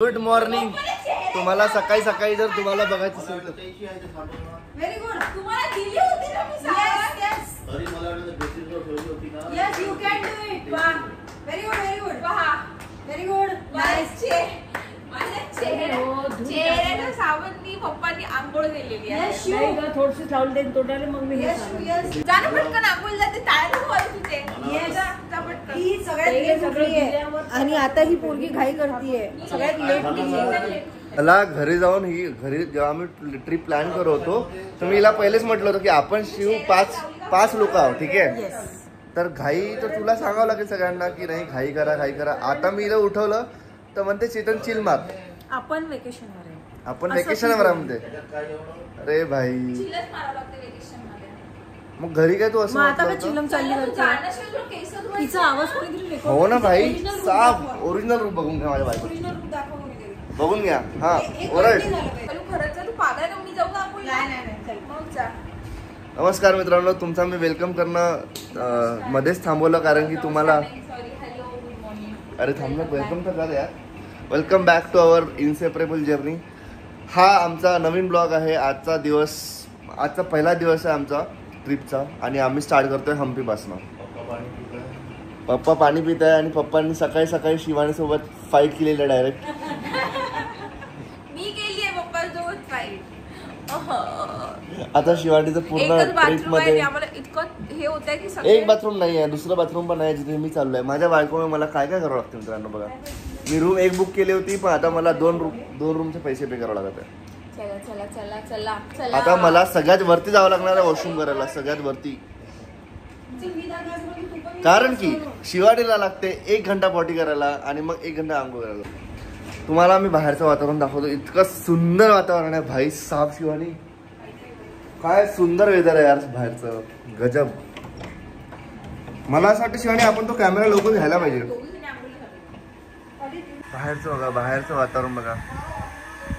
Good morning. तुम्हाला सकाळी सकाळी जर तुम्हाला बघायचं असेल तर व्हेरी गुड. तुम्हाला दिली होती ना मी सांगा. यस अरे मला वाटलं बेसिसवर ठेवली होती का. Yes you can do it. वाह व्हेरी गुड व्हेरी गुड. पहा व्हेरी गुड. नाईस. माझ्या चेहऱ्याच्या साबणनी पप्पांनी आंघोळ केलेली आहे. नाही ग थोडीशी लावून दे तोंडाला मग मी यस यस जाना पटकन आंघोळला ते टाळ्या वाजवत होते. यस जा पटकन. ही सगळ्यात उठली आहे आणि आता ही पोरगी घाई करतीये. सगळ्यात लेट मला घरी जाऊन ही घरी जेव्हा आम्ही ट्रिप प्लॅन करत होतो तर मी हिला पहिलेच म्हटलं होतं की आपण शिव पाच लोक आहोत. ठीक आहे. तर घाई तर तुला सांगावं लागेल सगळ्यांना की नाही घाई करा. आता मी हिला उठवलं तर म्हणते चेतन चिल मार. आपण वेकेशनवर आहे. आपण वेकेशनवर म्हणते. अरे भाई मग घरी काय तू असं आता चिलम चालली करते. तिचा आवाज कोणीतरी रेकॉर्ड. हो ना भाई. साफ ओरिजिनल रूप बघून घ्या माझ्या बायको. बघून घ्या. हा ओरड. नमस्कार मित्रांनो. तुमचा मी वेलकम करणं मध्येच थांबवलं कारण की तुम्हाला अरे थांबलं वेलकम तर कर यार. Welcome back to our inseparable journey. हा आमचा नवीन ब्लॉग आहे. आजचा पहिला दिवस आहे आमचा ट्रिपचा आणि आम्ही स्टार्ट करतोय हम्पीपासून. पप्पा पाणी पित आहे आणि पप्पांनी सकाळी सकाळी शिवानी सोबत फाईट केलेली आहे डायरेक्ट. मी केली आहे पप्पा सोबत फाईट. आता शिवानीचं पूर्ण ट्रिप मध्ये इतकं हे होतंय की एक बाथरूम नाही आहे. दुसरं बाथरूम पण आहे जिथे मी चाललोय. माझ्या बायकोमुळे मला काय काय करावं लागतं मित्रांनो. बघा मी रूम एक बुक केली होती पण आता मला दोन रूमचे पैसे पे करावं लागत आहे. आता मला सगळ्यात वरती जावं लागणार आहे वॉशरूम करायला. सगळ्यात वरती कारण की शिवानीला लागते 1 घंटा पॉटी करायला आणि मग 1 घंटा आंघोळ करायला. तुम्हाला मी बाहेरचं वातावरण दाखवतो. इतकं सुंदर वातावरण आहे भाई साफ. शिवानी काय सुंदर वेदर आहे यार बाहेरचं. गजब. मला असं वाटतं शिवानी आपण तो कॅमेरा लवकर घ्यायला पाहिजे. बाहेरचं बघा. बाहेरचं वातावरण बघा.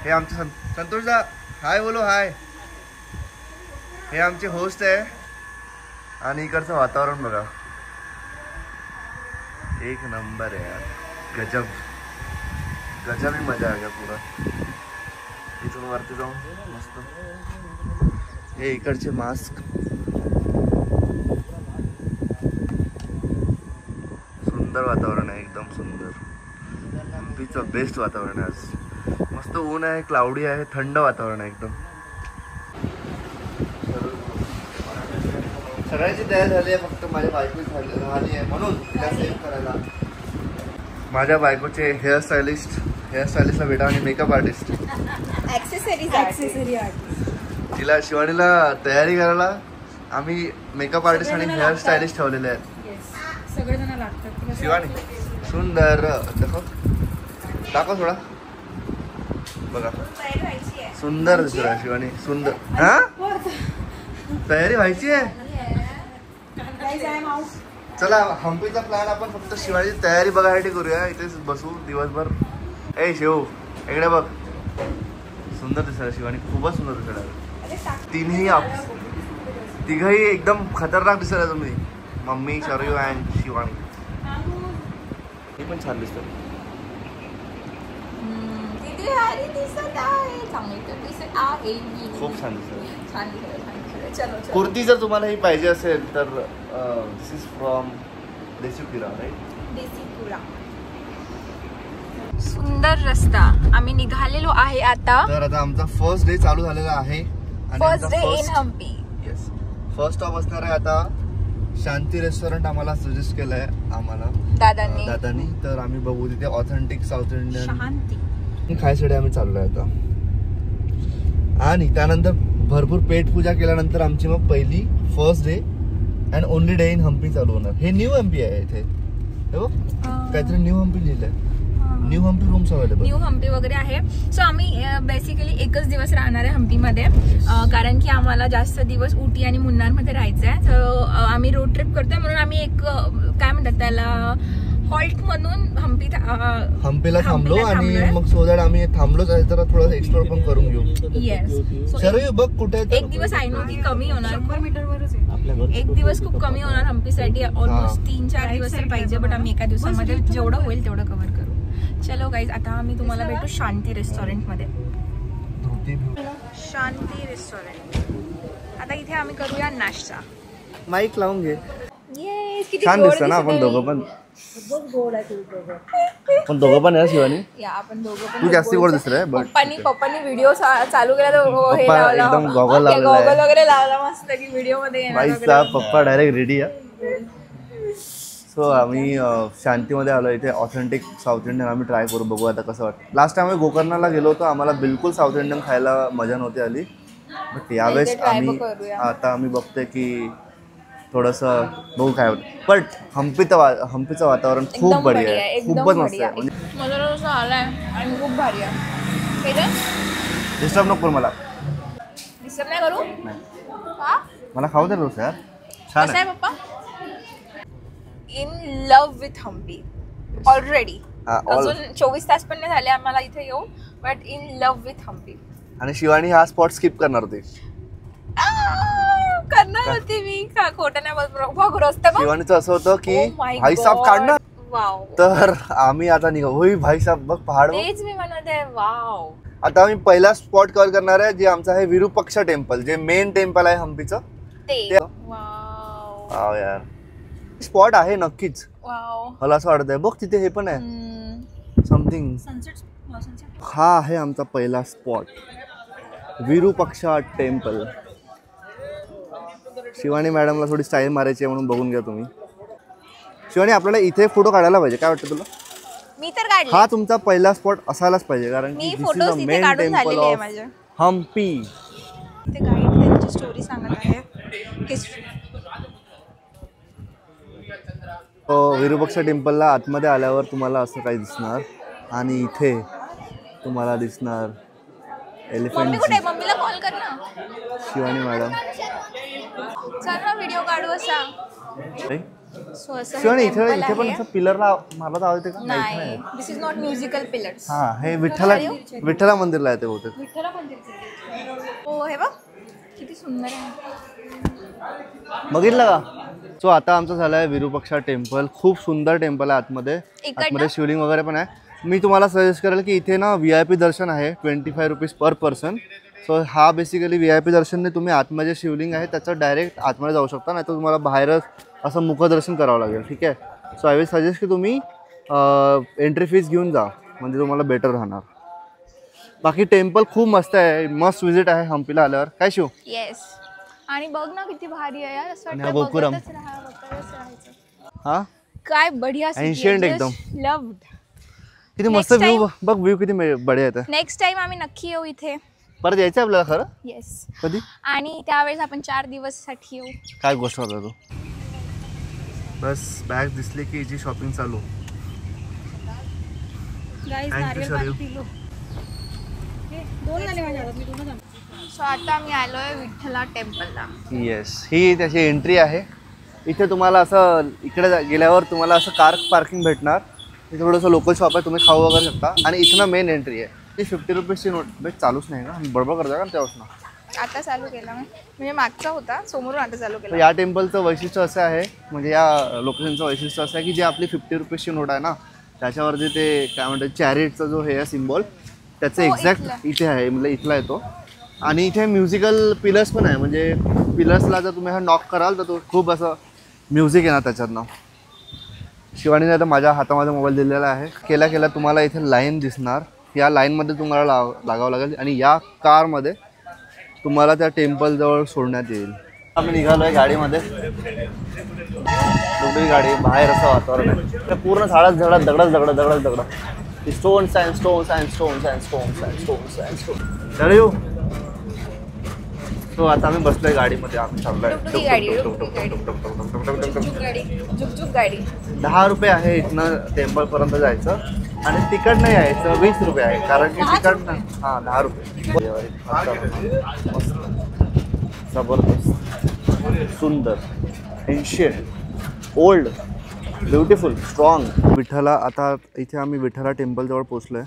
हे आमचे संतोषदा हाय बोलो हाय. हे आमचे होस्ट आहे आणि इकडचं वातावरण बघा. एक नंबर आहे यार. गजब ही मजा आहे पुरा. इथून वरती जाऊन मस्त हे इकडचे मास्क. सुंदर वातावरण आहे एकदम सुंदर. हम्पीचं बेस्ट वातावरण आहे आज. मस्त ऊन आहे. क्लाउडी आहे. थंड वातावरण आहे एकदम. सगळ्याची तयारी झाली आहे. फक्त माझ्या बायको राहिली आहे म्हणून तिला सेव्ह करायला. माझ्या बायकोचे हेअरस्टायलिस्टला भेटा आणि मेकअप आर्टिस्ट तिला शिवानीला तयारी करायला आम्ही मेकअप आर्टिस्ट आणि हेअरस्टायलिस्ट ठेवलेले आहेत. सगळेजण लागतात. शिवानी सुंदर दाखव थोडा. बघा सुंदर दिसत आहे शिवानी. सुंदर. हा तयारी व्हायची आहे. चला हम्पीचा प्लॅन आपण फक्त शिवानीची तयारी बघायसाठी करूया. इथेच बसू दिवसभर. ए शिव इकडे बघ. सुंदर दिसत आहे शिवानी. खूपच सुंदर दिसत आहे. तिघही एकदम खतरनाक दिसत आहे तुम्ही. Mummy Sharayu and Shivani. ही पण छान दिसत. खूप छान दिसत. कुर्ती जर तुम्हाला ही पाहिजे असेल तर दिस इज फ्रॉम देसीपुरा राईट. देसीपुरा. सुंदर रस्ता. आम्ही निघालेलो आहे आता. तर आता आमचा फर्स्ट डे चालू झालेला आहे. First day in Hampi. Yes. First stop असणार आहे आता शांती रेस्टॉरंट. आम्हाला सजेस्ट केलंय आम्हाला दादांनी. तर आम्ही बघू तिथे ऑथेंटिक साऊथ इंडियन शांती खायसाठी आम्ही चाललोय आता. आणि त्यानंतर भरपूर पेट पूजा केल्यानंतर आमची मग पहिली first day and only day in Hampi चालू होणार. हे न्यू हम्पी आहे इथे. काहीतरी न्यू हम्पी लिहिलंय. New Hampi rooms available. New Hampi वगैरे आहे. सो आम्ही बेसिकली एकच दिवस राहणार आहे हम्पीमध्ये कारण की आम्हाला जास्त दिवस उटी आणि मुन्नारमध्ये राहायचं आहे. सो आम्ही रोड ट्रिप करतोय म्हणून आम्ही एक काय म्हणतात त्याला हॉल्ट म्हणून हम्पीला थांबलो आणि मग सो दॅट आम्ही थांबलो तर थोडं एक्सप्लोर पण करून घेऊ. येस. सर्व बघ कुठे एक दिवस आय नो की कमी होणार. 100 मीटरवरच आहे. एक दिवस खूप कमी होणार हम्पीसाठी. ऑलमोस्ट 3-4 दिवस तर पाहिजे बट आम्ही एका दिवसामध्ये जेवढं होईल तेवढं कव्हर करू. चलो गाईज, आता आम्ही तुम्हाला भेटू शांती रेस्टॉरंट मध्ये. शांती रेस्टॉरंट. आता इथे आम्ही करूया नाश्ता. माईक लावून घे. छान दिसतं ना आपण दोघं पण. पण दोघं पण आहे शिवानी. आपण दोघं पण. तू जास्ती गोड दिसतोय. पप्पांनी व्हिडिओ चालू केला तर हे लावला, एकदम गॉगल वगैरे लावला मस्त की व्हिडिओ मध्ये येणार. पप्पा डायरेक्ट रेडी आहे. सो आम्ही शांतीमध्ये आलो. इथे ऑथेंटिक साऊथ इंडियन आम्ही ट्राय करू, बघू आता कसं वाटतं. लास्ट टाइम आम्ही गोकर्णाला गेलो होतो, आम्हाला बिलकुल साऊथ इंडियन खायला मजा नव्हती आली. बट यावेळेस आता आम्ही बघतोय की थोडंसं बघू काय होतं. बट हम्पीचं वातावरण खूप बढिया आहे, खूपच मस्त आहे. म्हणजे आलाय आणि खूप भारी आहे. डिस्टर्ब नको करू मला. डिस्टर्ब नाही करू. मला खाऊ दे रोज यार. छान आहे पप्पा. In love with Hampi already. अजून 24 तास पण नाही झाले आम्हाला इथे येऊन, but in love with Hampi. आणि शिवानी हा स्पॉट स्किप करणार होती. करणार होती मी, खोटं नाही बघ. रस्ता शिवानीचं असं होतं की भाईसाहेब काढणार. वाव. तर आम्ही आता निघा. होई भाईसाहेब बघ पहाड. तेच मी म्हणत आहे. वाव. आता आम्ही पहिला स्पॉट कव्हर करणार आहे, जे आमचं आहे विरूपक्ष टेम्पल, जे मेन टेम्पल आहे हम्पीचं ते. वाव यार, स्पॉट आहे नक्कीच. मला असं वाटतंय. बघ तिथे हे पण आहे समथिंग. हा आहे आमचा पहिला स्पॉट, विरूपक्ष टेम्पल. शिवानी मॅडमला थोडी स्टाईल मारायची आहे म्हणून बघून घ्या तुम्ही. शिवानी आपल्याला इथे फोटो काढायला पाहिजे, काय वाटतं तुला? मी तर काढले. हा तुमचा पहिला स्पॉट असायलाच पाहिजे, कारण मी फोटोज इथे काढून झालेले आहे माझे. हम्पी. ते गाईड त्यांची स्टोरी सांगत आहे, हिस्ट्री. विरूपक्ष टेम्पलला आतमध्ये आल्यावर तुम्हाला असं काही दिसणार, आणि इथे तुम्हाला दिसणार एलिफंट. मम्मीला कॉल कर ना. शिवानी मॅडम चल ना व्हिडिओ काढू असा. शिवानी इथे पण असं पिलरला मारला आवडते का? नाही, दिस इज नॉट म्युझिकल पिलर्स. हा, हे विठ्ठला मंदिरला आहे ते बहुतेक. विठ्ठला मंदिर. हो, हे बघ किती सुंदर आहे. बघितलं का? सो आता आमचं झालं आहे विरूपक्ष टेम्पल. खूप सुंदर टेम्पल आहे. आतमध्ये शिवलिंग वगैरे पण आहे. मी तुम्हाला सजेस्ट करेल की इथे ना VIP दर्शन आहे, 25 रुपीज पर पर्सन. सो हा बेसिकली VIP दर्शनने तुम्ही आतमध्ये शिवलिंग आहे त्याचं डायरेक्ट आतमध्ये जाऊ शकता, नाही तर तुम्हाला बाहेरच असं मुखदर्शन करावं लागेल. ठीक आहे. सो आय विल सजेस्ट की तुम्ही एंट्री फीस घेऊन जा, म्हणजे तुम्हाला बेटर राहणार. बाकी टेम्पल खूप मस्त आहे, मस्त विजिट आहे हम्पीला आल्यावर. काय शिव? येस. आणि बघ ना किती भारी आहे यार. असं वाटतं गोकुरम. हा काय बढिया एन्शियंट एकदम. लव्ड. किती मस्त व्ह्यू बघ. व्ह्यू किती बढिया येतं. नेक्स्ट टाइम आम्ही नक्की येऊ इथे. परत यायचं आपल्याला खरं. येस. कधी? आणि त्यावेळेस आपण 4 दिवसासाठी येऊ. काय गोष्ट होता तू. बस बॅग दिसली की जी शॉपिंग चालू. सो आता आम्ही आलोय विठ्ठला टेम्पलला. येस, ही त्याची एंट्री आहे. इथे तुम्हाला असं इकडे गेल्यावर तुम्हाला असं कार पार्किंग भेटणार. इथे थोडंसं लोकल शॉप आहे, तुम्ही खाऊ वगैरे शकता. आणि इथं मेन एंट्री आहे. ती 50 रुपीजची नोट. बेट चालूच नाही का? बडबड करता का त्यापासून? आता चालू केला म्हणजे मागचा होता, समोरून आता चालू केला. या टेम्पलचं वैशिष्ट्य असं आहे, म्हणजे या लोकेशनचं वैशिष्ट्य असं आहे की जे आपली 50 रुपीजची नोट आहे ना, त्याच्यावरती ते काय म्हणतात चॅरिटचा जो हे आहे सिम्बॉल, त्याचं एक्झॅक्ट इथे आहे, म्हणजे इथला येतो. आणि इथे म्युझिकल पिलर्स पण आहे, म्हणजे पिलर्सला जर तुम्ही हा नॉक कराल तर तो खूप असं म्युझिक येणार त्याच्यातनं. शिवानीने आता माझ्या हातामध्ये मोबाईल दिलेला आहे. केल्या तुम्हाला इथे लाईन दिसणार. या लाईनमध्ये तुम्हाला लागावं लागेल आणि या कारमध्ये तुम्हाला त्या टेम्पलजवळ सोडण्यात येईल. आम्ही निघालो आहे गाडीमध्ये. दुसरी गाडी, बाहेर असं वातावरण आहे, पूर्ण झाडात दगड. Stones and stones and stones and stones and stones and stones. चल येऊ. सो आता आम्ही बसलोय गाडीमध्ये. आम्ही चाललोय. 10 रुपये आहे इथनं टेम्पलपर्यंत जायचं. आणि तिकट नाही यायचं 20 रुपये आहे, कारण की तिकट ना. हां 10 रुपये. जबरदस्त, सुंदर, एन्शियंट, ओल्ड, ब्युटिफुल, स्ट्रॉंग. विठ्ठला. आता इथे आम्ही विठ्ठला टेम्पलजवळ पोचलोय.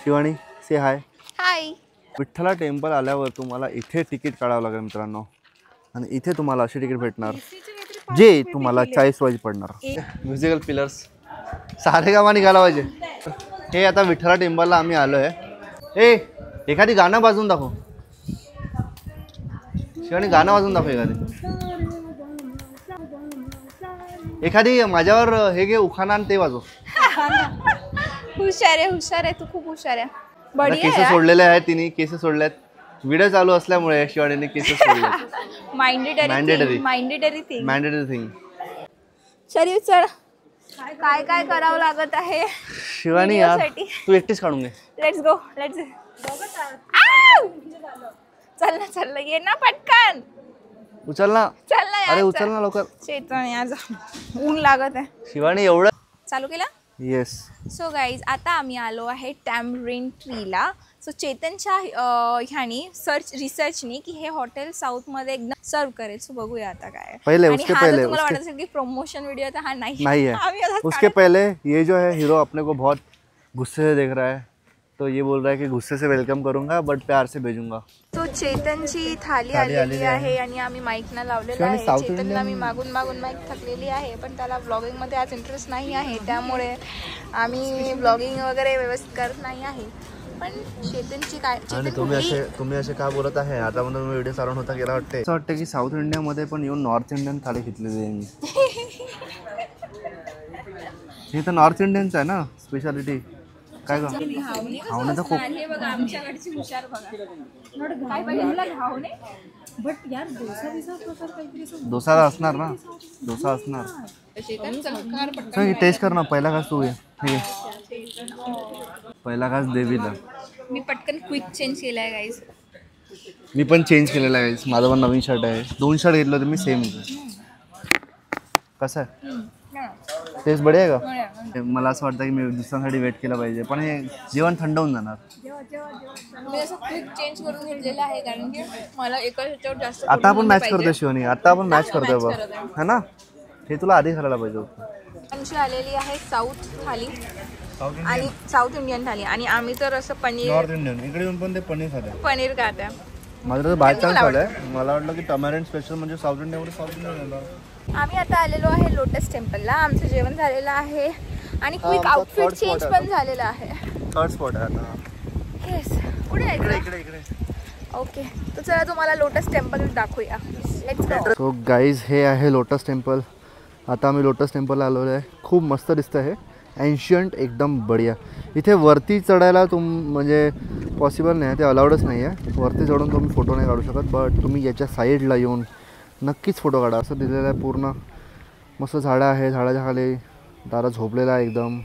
शिवानी से हाय. हाय. विठ्ठला टेम्पल आल्यावर तुम्हाला इथे तिकीट काढावं लागेल मित्रांनो. आणि इथे तुम्हाला अशी तिकीट भेटणार जे तुम्हाला 40 रुपये पडणार. म्युझिकल पिलर्स सारे गावा निघाला पाहिजे. हे आता विठ्ठला टेम्पलला आम्ही आलोय. ए एखादी गाणं वाजवून दाखव शिवानी, गाणं वाजवून दाखव एखादी माझ्यावर हे घे उखाणा आणि ते वाजव. हुशार आहे तू, खूप हुशार आहे. केस सोडलेले आहेत तिने, केस सोडल्यात. व्हिडिओ चालू असल्यामुळे शिवानीने केस सोडले. Mandatory thing. शरीर चढ. काय काय करावं लागत आहे शिवानी यार, तू एकटीच काढून घे. Let's go. चल ना ये ना पटकन. उचल ना. अरे उचल ना लवकर. चेतन यार ऊन लागत आहे. शिवानी एवढं चालू केला. येस. सो गाईज आता आम्ही आलो आहे टॅमरिन ट्रीला. सो चेतनच्या रिसर्चनी की हे हॉटेल साऊथ मध्ये एकदम सर्व करेल. सो बघूया आता काय. पहले तुम्हाला वाटत असेल की प्रमोशन वीडियो था, हा नहीं है. उसके पहले ये जो है हीरो अपने को बहुत गुस्से से देख रहा है, तो ये बोल रहा है कि गुस्से से वेलकम करूंगा बट प्यार से भेजूंगा. तो चेतनची थाली आलेली आहे आणि आम्ही माईक ना लावलेला आहे. चेतनला मी मागून माईक थकलेली आहे, पण त्याला ब्लॉगिंग मध्ये आज इंटरेस्ट नाही आहे, त्यामुळे आम्ही ब्लॉगिंग वगैरे व्यवस्थित करत नाही आहे. पण चेतनची काय. आणि तुम्ही असे का बोलत आहे आता म्हणून व्हिडिओ चालवून होता गेला वाटते. असं वाटतं की साऊथ इंडिया मध्ये पण येऊन नॉर्थ इंडियन थाली घेतलेली आहे मी. हे तर नॉर्थ इंडियनच आहे ना स्पेशालिटी. काय ग घावणे तर खूप. हे बघा आमच्याकडची हुशार बघा. काय पाहिजे तुला घावणे. बट यार डोसा असणार ना. डोसा असणार. टेस्ट कर ना. पहिला घास तू घे. पहिला घास देवीला. मी पटकन क्विक चेंज केलाय गाईज. मी पण चेंज केलेला आहे. माझं पण नवीन शर्ट आहे. 2 शर्ट घेतलं होतं मी सेम. कसं आहे टेस्ट बढिया आहे का. मला असं वाटतं की मी दुसऱ्यांसाठी वेट केला पाहिजे, पण हे जेवण थंड होऊन जाणार. मी असं क्विक चेंज करून घेतलेलं आहे कारण की मला एका ह्याच्यावर जास्त. आता आपण मॅच करतोय शिवानी. आता आपण मॅच करतोय बघ है ना. हे तुला आधी करायला पाहिजे होतं. आमची आलेली आहे साऊथ थाली आणि साऊथ इंडियन थाली आणि आम्ही तर असं पनीर. नॉर्थ इंडियन इकडे येऊन पण ते पनीर खाते. पनीर खाते. माझं तर बाय चान्स झालंय. मला वाटलं की टमारेंट स्पेशल म्हणजे साऊथ इंडियन. आम्ही आता आलेलो आहे लोटस टेम्पलला. आमचं जेवण झालेलं आहे आणि क्विक आउटफिट चेंज पण झालेला आहे. थर्ड स्पॉट आहे आता. येस. कुठे आहे इकडे. ओके तर चला तुम्हाला लोटस टेम्पल दाखवूया. Let's go. सो गाईज हे आहे लोटस टेम्पल. आता आम्ही लोटस टेम्पलला आलेलो आहे. खूप मस्त दिसतं हे. एन्शियंट एकदम बढिया. इथे वरती चढायला म्हणजे पॉसिबल नाही आहे, ते अलाउडच नाही आहे. वरती चढून तुम्ही फोटो नाही काढू शकत, बट तुम्ही याच्या साईडला येऊन नक्कीच फोटो काढा. असं दिलेलं आहे पूर्ण. मस्त झाडं आहे. झाडाच्या खाली दारा झोपलेला आहे एकदम.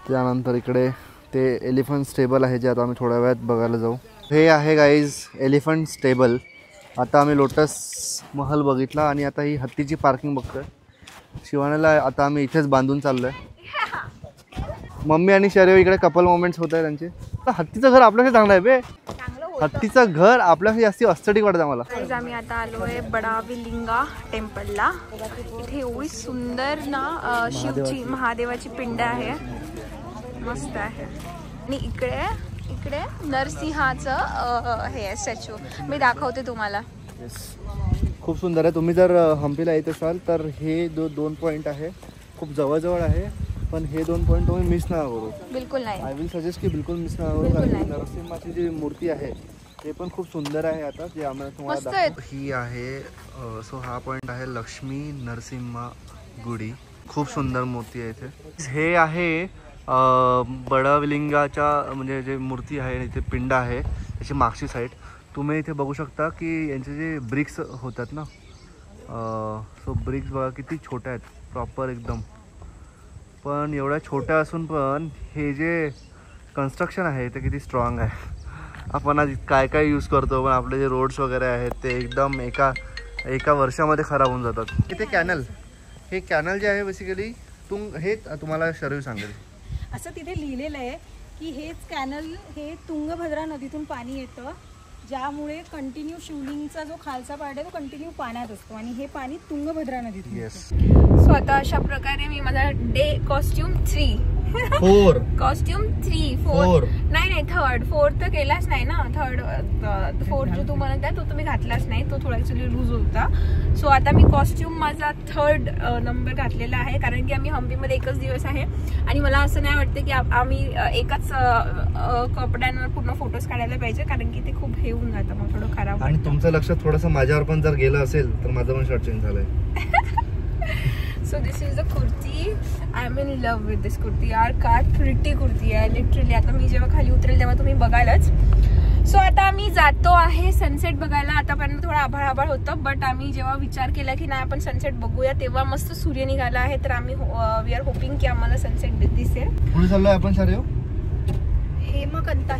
त्यानंतर इकडे ते एलिफंट स्टेबल आहे जे आता आम्ही थोड्या वेळात बघायला जाऊ. हे आहे गाईज एलिफंट स्टेबल. आता आम्ही लोटस महल बघितला आणि आता ही हत्तीची पार्किंग बघतोय. शिवानीला आता आम्ही इथेच बांधून चाललोय. मम्मी आणि शरीर इकडे कपल मोमेंट्स होत आहे त्यांचे. हत्तीचं घर आपल्याकडे चांगलं आहे बे. हत्तीचं घर आपल्याकडे जास्ती अस्थेटिक वाटतं मला. आम्ही आता आलो आहे बडाविलिंगा टेम्पलला. इथे एवढी सुंदर ना शिवची महादेवाची पिंड आहे. मस्त आहे. आणि इकडे नरसिंहाचं हे स्टॅच्यू मी दाखवते तुम्हाला. खूप सुंदर आहे. तुम्ही जर हम्पीला येत असाल तर हे 2 पॉईंट आहे. खूप जवळजवळ आहे, पण हे 2 पॉईंट तुम्ही मिस नका करू. बिलकुल नाही. आय विल सजेस्ट की बिलकुल मिस नका करू. कारण नरसिंहाची जी मूर्ती आहे ते पण खूप सुंदर आहे. आता जे आम्हाला तुम्हाला ही आहे. सो हा पॉईंट आहे लक्ष्मी नरसिंहा गुडी. खूप सुंदर मूर्ती आहे इथे. हे आहे बडाविलिंगाच्या म्हणजे जे मूर्ती आहे इथे पिंड आहे त्याची मागची साईड. तुम्ही इथे बघू शकता की यांचे जे ब्रिक्स होतात ना. सो ब्रिक्स बघा किती छोट्या आहेत प्रॉपर एकदम. पण एवढ्या छोट्या असून पण हे जे कन्स्ट्रक्शन आहे ते किती स्ट्रॉंग आहे. आपण आज काय यूज करतो, पण आपले जे रोड्स वगैरे आहेत ते एकदम एका वर्षामध्ये खराब होऊन जातात. इथे कॅनल, हे कॅनल जे आहे बेसिकली हे तुम्हाला शरीर सांगेल. असं तिथे लिहिलेलं आहे की हेच कॅनल हे तुंगभद्रा नदीतून पाणी येतं, ज्यामुळे कंटिन्यू शिवलिंगचा जो खालचा पार्ट आहे तो कंटिन्यू पाण्यात असतो आणि हे पाणी तुंगभद्रा नदीतून. येस. सो आता अशा प्रकारे मी माझा डे कॉस्ट्युम 3 कॉस्ट्युम 3 4 नाही 3rd 4th तर केलाच नाही ना. 4th जो तू म्हणत आहे तो तुम्ही घातलाच नाही, तो थोडा ऍक्च्युली लूज होता. सो आता मी कॉस्ट्युम माझा 3rd नंबर घातलेला आहे, कारण की आम्ही हम्पीमध्ये एकच दिवस आहे आणि मला असं नाही वाटतं की आम्ही एकाच कपड्यांवर पूर्ण फोटोज काढायला पाहिजे, कारण की ते खूप हे होऊन जातं मग थोडं खराब. आणि तुमचं लक्ष थोडंसं माझ्यावर पण जर गेलं असेल तर माझं पण शर्ट चेंज झालंय. So this is the kurti. I'm in love with this kurti. यार काय प्रिटी कुर्ती आहे लिटरली. आता मी जेव्हा खाली उतरेल तेव्हा तुम्ही बघालच. सो आता आम्ही जातो आहे सनसेट बघायला. आतापर्यंत थोडं आभाळ होतं, बट आम्ही जेव्हा विचार केला की नाही आपण सनसेट बघूया तेव्हा मस्त सूर्य निघाला आहे, तर आम्ही वी आर होपिंग की आम्हाला सनसेट दिसेल. कुठे चाललोय आपण Sharayu? Hemkanta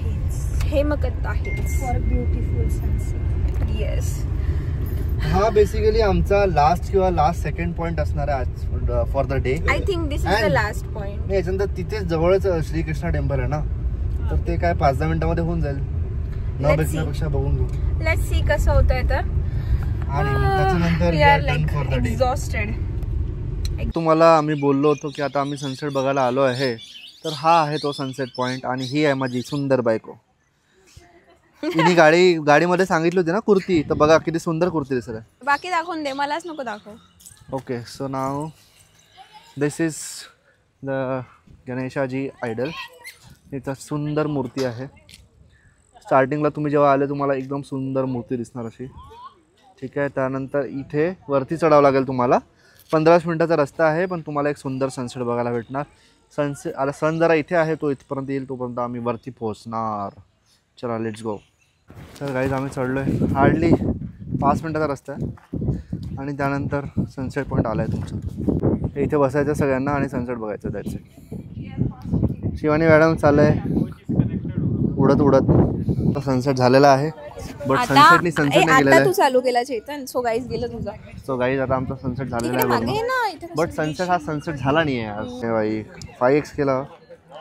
hills for beautiful sunset. Yes. हा बेसिकली आमचा लास्ट सेकंड पॉइंट असणार आहे आज for the day. I think this is the last point. याच्यानंतर तिथेच जवळच श्रीकृष्ण टेम्पल आहे ना, तर ते काय 5-10 मिनिटांमध्ये होऊन जाईल. न भेटण्यापेक्षा बघून घेऊ. लेट्स सी कसं होतंय तर. आणि त्याच्यानंतर वी आर लाईक एक्झॉस्टेड. तुम्हाला आम्ही बोललो होतो की आता आम्ही सनसेट बघायला आलो आहे, तर हा आहे तो सनसेट पॉइंट आणि ही आहे माझी सुंदर बायको. तिने गाडीमध्ये सांगितली होती ना कुर्ती, तर बघा किती सुंदर कुर्ती दिसत आहे. बाकी दाखवून दे, मलाच नको दाखव. Okay, so now this is the Ganeshaji idol. इथं सुंदर मूर्ती आहे. स्टार्टिंगला तुम्ही जेव्हा आले तुम्हाला एकदम सुंदर मूर्ती दिसणार अशी. ठीक आहे, त्यानंतर इथे वरती चढावं लागेल तुम्हाला. 15 मिनिटाचा रस्ता आहे, पण तुम्हाला एक सुंदर सनसेट बघायला भेटणार. आता सन जरा इथे आहे, तो इथपर्यंत येईल, तोपर्यंत आम्ही वरती पोहोचणार. चला लेट्स गो. तर गाईज आम्ही चढलो आहे. हार्डली 5 मिनिटाचा रस्ता आहे आणि त्यानंतर सनसेट पॉईंट आला आहे तुमचा. इथे बसायचं सगळ्यांना आणि सनसेट बघायचं. That's it. शिवानी मॅडम चाललं आहे उडत. सनसेट झालेला आहे, बट सनसेट नाही गेलेला आहे. तू चालू केला चेतन. सो गाईज गेलं तुझा. सो गाईज आता आमचा सनसेट झालेला आहे, बट सनसेट झाला नाही आहे आज. भाई 5x केला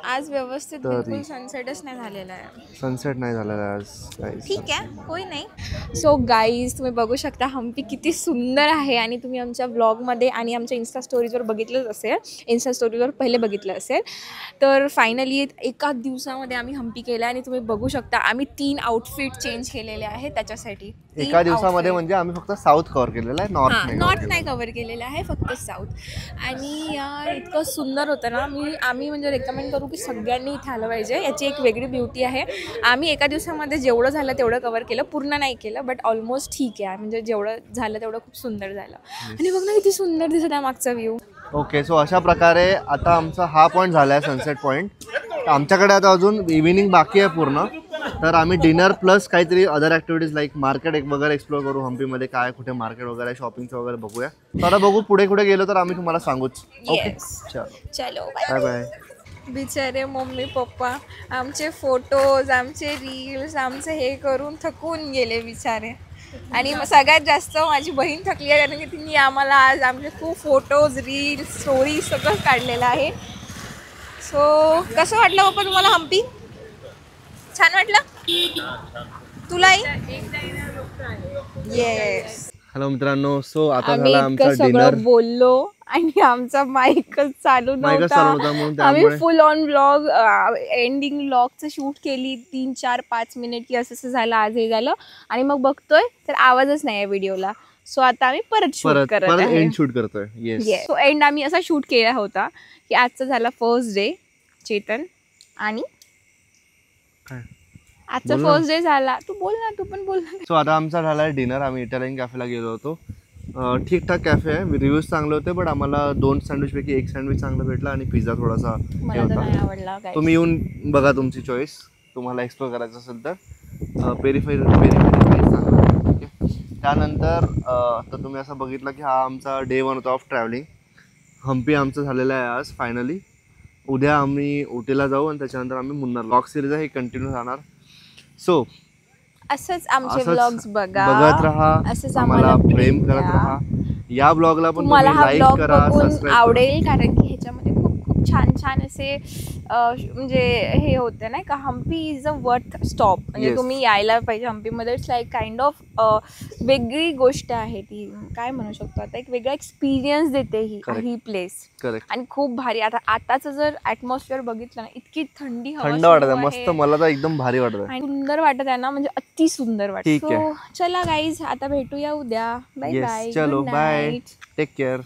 आज व्यवस्थित. बिलकुल सनसेटच नाही झालेला आहे. सनसेट नाही झालेला आज. ठीक आहे, होय नाही. सो गाईज तुम्ही बघू शकता हम्पी किती सुंदर आहे आणि तुम्ही आमच्या व्लॉगमध्ये आणि आमच्या इन्स्टा स्टोरीजवर बघितलंच असेल. इन्स्टा स्टोरीवर पहिले बघितलं असेल. तर फायनली एका दिवसामध्ये आम्ही हम्पी केलं आणि तुम्ही बघू शकता आम्ही 3 आउटफिट चेंज केलेले आहेत त्याच्यासाठी. एका दिवसामध्ये म्हणजे आम्ही फक्त साऊथ कव्हर केलेलं आहे, नॉर्थ नाही कव्हर केलेलं आहे, फक्त साऊथ. आणि यार इतकं सुंदर होतं ना. आम्ही म्हणजे रेकमेंड करू की सगळ्यांनी इथे आलं पाहिजे. याची एक वेगळी ब्युटी आहे. आम्ही एका दिवसामध्ये जेवढं झालं तेवढं कव्हर केलं, पूर्ण नाही केलं, बट ऑलमोस्ट ठीक आहे. म्हणजे जेवढं झालं तेवढं खूप सुंदर झालं. आणि बघ ना किती सुंदर दिसत आहे मागचा व्ह्यू. ओके, सो अशा प्रकारे आता आमचा हा पॉईंट झाला आहे सनसेट पॉईंट. आमच्याकडे आता अजून इव्हिनिंग बाकी आहे पूर्ण, तर आम्ही डिनर प्लस काहीतरी अदर ॲक्टिव्हिटीज लाईक मार्केट वगैरे एक्सप्लोर करू. हम्पीमध्ये काय कुठे मार्केट वगैरे शॉपिंगचं वगैरे बघूया. तर बघू पुढे कुठे गेलो तर आम्ही तुम्हाला सांगूच. ओके चलो बाय बाय. बिचारे मम्मी पप्पा आमचे फोटोज, आमचे रील्स, आमचे हे करून थकून गेले बिचारे. आणि सगळ्यात जास्त माझी बहीण थकली आहे, कारण की तिने आम्हाला आज आमचे खूप फोटोज, रील्स, स्टोरी सगळं काढलेलं आहे. सो कसं वाटलं पप्पा तुम्हाला हम्पी? छान वाटलं तुलाही? येस. हॅलो मित्रांनो, सो आता झाला आमचा डिनर. बोललो आणि आमचा माईकच चालू नव्हता. आम्ही फुल ऑन व्लॉग एंडिंग व्लॉगचं शूट केली 3-4-5 मिनिट की असं झालं. आज हे झालं आणि मग बघतोय तर आवाजच नाही आहे व्हिडिओला. सो आता आम्ही परत शूट करतोय. येस. सो एंड आम्ही असा शूट केला होता की आजचा झाला फर्स्ट डे. चेतन आणि आजचा फर्स्ट डे झाला. तू बोल ना, तू पण बोल ना. सो आता आमचा झाला डिनर. आम्ही इटालियन कॅफेला गेलो होतो. ठीकठाक कॅफे आहे, रिव्ह्यूज चांगले होते, बट आम्हाला 2 सँडविच पैकी 1 सँडविच चांगला भेटला आणि पिझ्झा थोडासा हे होता. तुम्ही येऊन बघा, तुमची चॉईस. तुम्हाला एक्सप्लोर करायचं असेल तर पेरीफेरी चांगलं. ओके, त्यानंतर तर तुम्ही असं बघितलं की हा आमचा डे 1 होता ऑफ ट्रॅव्हलिंग. हम्पी आमचं झालेलं आहे आज फायनली. उद्या आम्ही उटीला जाऊ आणि त्याच्यानंतर आम्ही मुन्नार. व्लॉग सिरीज आहे, ही कंटिन्यू राहणार. सो असंच आमचे व्लॉग्स बघत राहा, असंच आम्हाला प्रेम करत राहा. या ब्लॉगला पण तुम्हाला हा लाईक ब्लॉग करा, बघून सबस्क्राइब आवडेल, कारण की ह्याच्यामध्ये खूप खूप खूप छान छान असे म्हणजे हे होते नाही का. Hampi is a worth stop, म्हणजे तुम्ही यायला पाहिजे हम्पीमध्ये. इट्स लाईक काइंड ऑफ वेगळी गोष्ट आहे ती, काय म्हणू शकतो आता, एक वेगळा एक्सपिरियन्स देते ही प्लेस. आणि खूप भारी. आताचं जर ॲटमॉस्फिअर बघितलं ना, इतकी थंड वाटत मस्त, मला तर एकदम भारी वाटत आणि सुंदर वाटत आहे ना, म्हणजे अति सुंदर वाटत. सो चला गाईज, आता भेटूया उद्या. Bye bye. चलो बाय, टेक केअर.